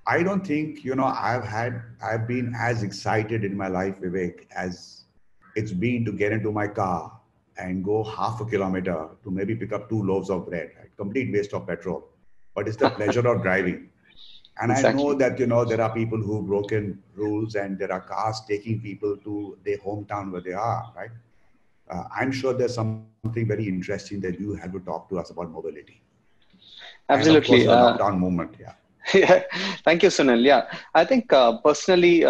I don't think, I've been as excited in my life, Vivek, as it's been to get into my car and go half a kilometer to maybe pick up two loaves of bread, right? Complete waste of petrol. But it's the pleasure of driving. And I know Exactly. that, there are people who've broken rules and there are cars taking people to their hometown where they are, right? I'm sure there's something very interesting that you have to talk to us about mobility. And of course, the Absolutely. lockdown movement. Yeah. Yeah, thank you, Sunil. Yeah, I think personally,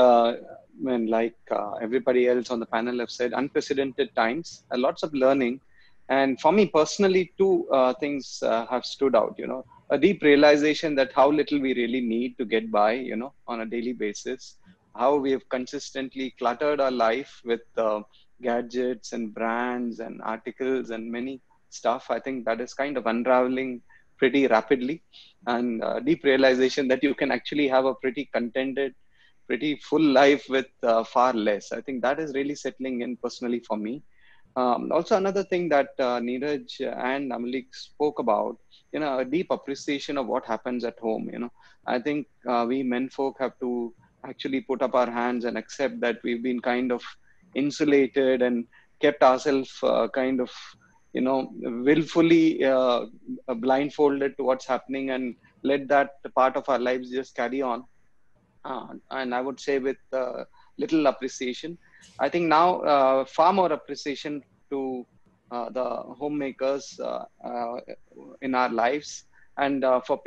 when like everybody else on the panel have said, unprecedented times, lots of learning, and for me personally, two things have stood out. A deep realization that how little we really need to get by, on a daily basis, how we have consistently cluttered our life with gadgets and brands and articles and many stuff. I think that is kind of unraveling pretty rapidly, and deep realization that you can actually have a pretty contented, pretty full life with far less. I think that is really settling in personally for me. Also, another thing that Neeraj and Amalik spoke about, a deep appreciation of what happens at home. I think we men folk have to actually put up our hands and accept that we've been kind of insulated and kept ourselves kind of, willfully blindfolded to what's happening, and let that part of our lives just carry on. And I would say with little appreciation. I think now far more appreciation to the homemakers in our lives, and for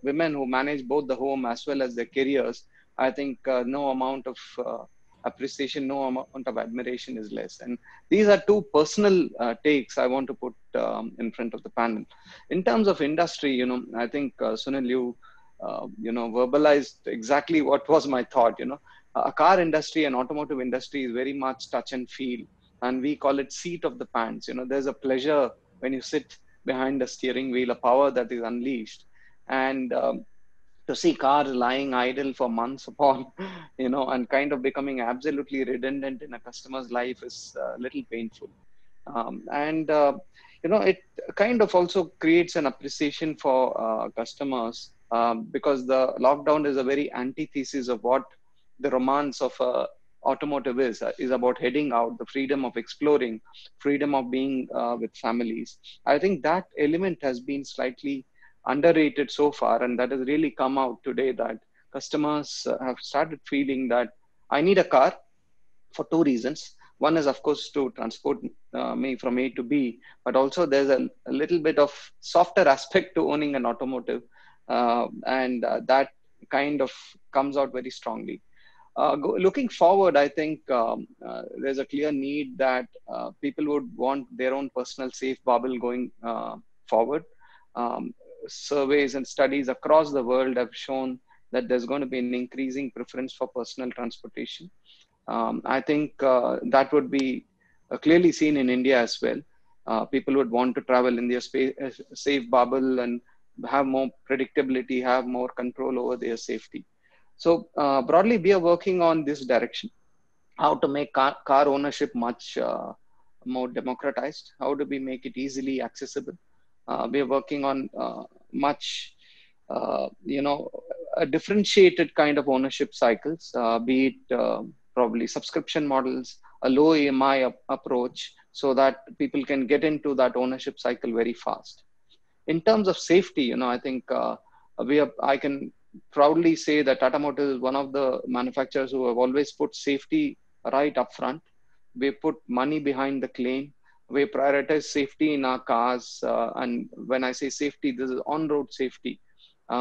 women who manage both the home as well as their careers. I think no amount of appreciation, no amount of admiration is less. And these are two personal takes I want to put in front of the panel. In terms of industry, I think Sunil, you verbalized exactly what was my thought. A car industry and automotive industry is very much touch and feel, and we call it seat of the pants. There's a pleasure when you sit behind the steering wheel, a power that is unleashed, and to see cars lying idle for months upon, and kind of becoming absolutely redundant in a customer's life is a little painful. And it kind of also creates an appreciation for customers, because the lockdown is a very antithesis of what the romance of automotive is about heading out, the freedom of exploring, freedom of being with families. I think that element has been slightly underrated so far, and that has really come out today, that customers have started feeling that I need a car for two reasons. One is, of course, to transport me from A to B, but also there's a little bit of softer aspect to owning an automotive, and that kind of comes out very strongly. Looking forward, I think there's a clear need that people would want their own personal safe bubble going forward. Um, Surveys and studies across the world have shown that there's going to be an increasing preference for personal transportation. I think that would be clearly seen in India as well. People would want to travel in their safe bubble and have more predictability, have more control over their safety. So broadly, we are working on this direction: how to make car ownership much more democratized. How do we make it easily accessible? We are working on much, a differentiated kind of ownership cycles, be it probably subscription models, a low EMI approach, so that people can get into that ownership cycle very fast. In terms of safety, I think I can proudly say that Tata Motors is one of the manufacturers who have always put safety right up front. We put money behind the claim. We prioritize safety in our cars. And when I say safety, this is on-road safety.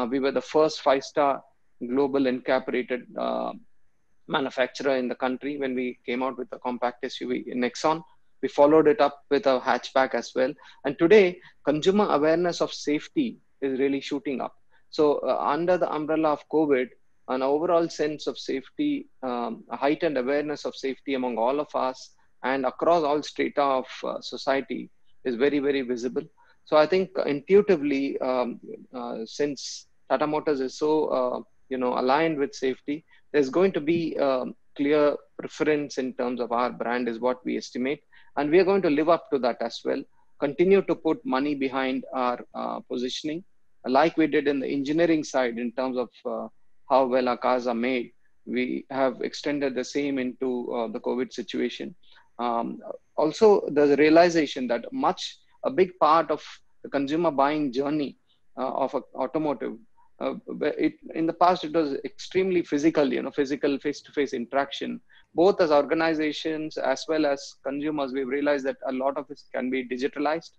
We were the first five-star global NCAP-rated manufacturer in the country when we came out with the compact SUV Nexon. We followed it up with a hatchback as well. And today, consumer awareness of safety is really shooting up. So, under the umbrella of COVID, an overall sense of safety, a heightened awareness of safety among all of us and across all strata of society is very, very visible. So, I think intuitively, since Tata Motors is so aligned with safety, there's going to be clear preference in terms of our brand is what we estimate, and we are going to live up to that as well. Continue to put money behind our positioning, like we did in the engineering side in terms of how well our cars are made. We have extended the same into the COVID situation. Also, the realization that a big part of the consumer buying journey of automotive, in the past it was extremely physical, physical face-to-face interaction. Both as organizations as well as consumers, we've realized that a lot of it can be digitalized.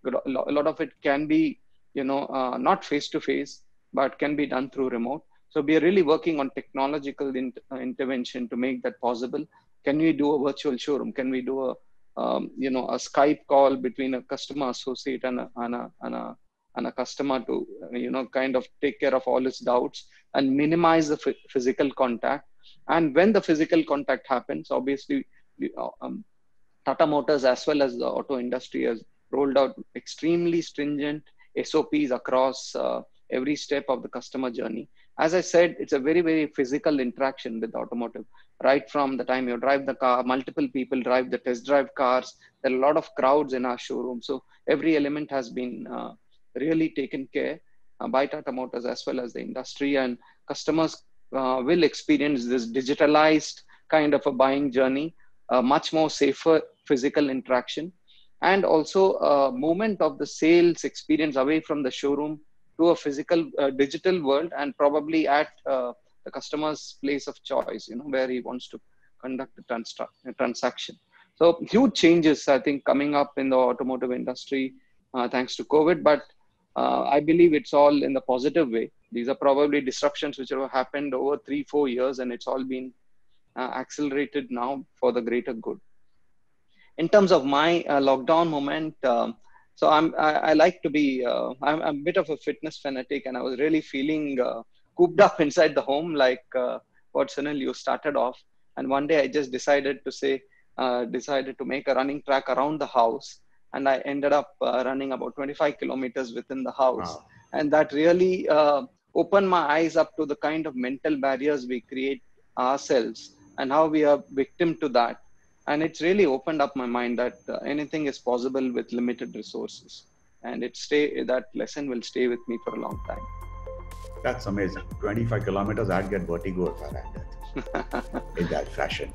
A lot of it can be, not face-to-face, but can be done through remote. So we are really working on technological intervention to make that possible. Can we do a virtual showroom? Can we do a Skype call between a customer associate and a customer to, kind of take care of all his doubts and minimize the physical contact? And when the physical contact happens, obviously, Tata Motors as well as the auto industry has rolled out extremely stringent SOPs across every step of the customer journey. As I said, it's a very, very physical interaction with automotive. Right from the time you drive the car, multiple people drive the test drive cars. There are a lot of crowds in our showroom. So every element has been really taken care by Tata Motors as well as the industry, and customers will experience this digitalized kind of a buying journey, much more safer physical interaction, and also a movement of the sales experience away from the showroom to a physical digital world, and probably at the customer's place of choice, where he wants to conduct a transaction. So huge changes, I think, coming up in the automotive industry thanks to COVID, but I believe it's all in the positive way. These are probably disruptions which have happened over 3-4 years, and it's all been accelerated now for the greater good. In terms of my lockdown moment, so I like to be, I'm a bit of a fitness fanatic, and I was really feeling cooped up inside the home, like what Sunil, you started off. And one day I just decided to make a running track around the house. And I ended up running about 25 kilometers within the house. Wow. And that really opened my eyes up to the kind of mental barriers we create ourselves and how we are victim to that. And it's really opened up my mind that anything is possible with limited resources. And that lesson will stay with me for a long time. That's amazing. 25 kilometers, I'd get vertigo if I ran that in that fashion.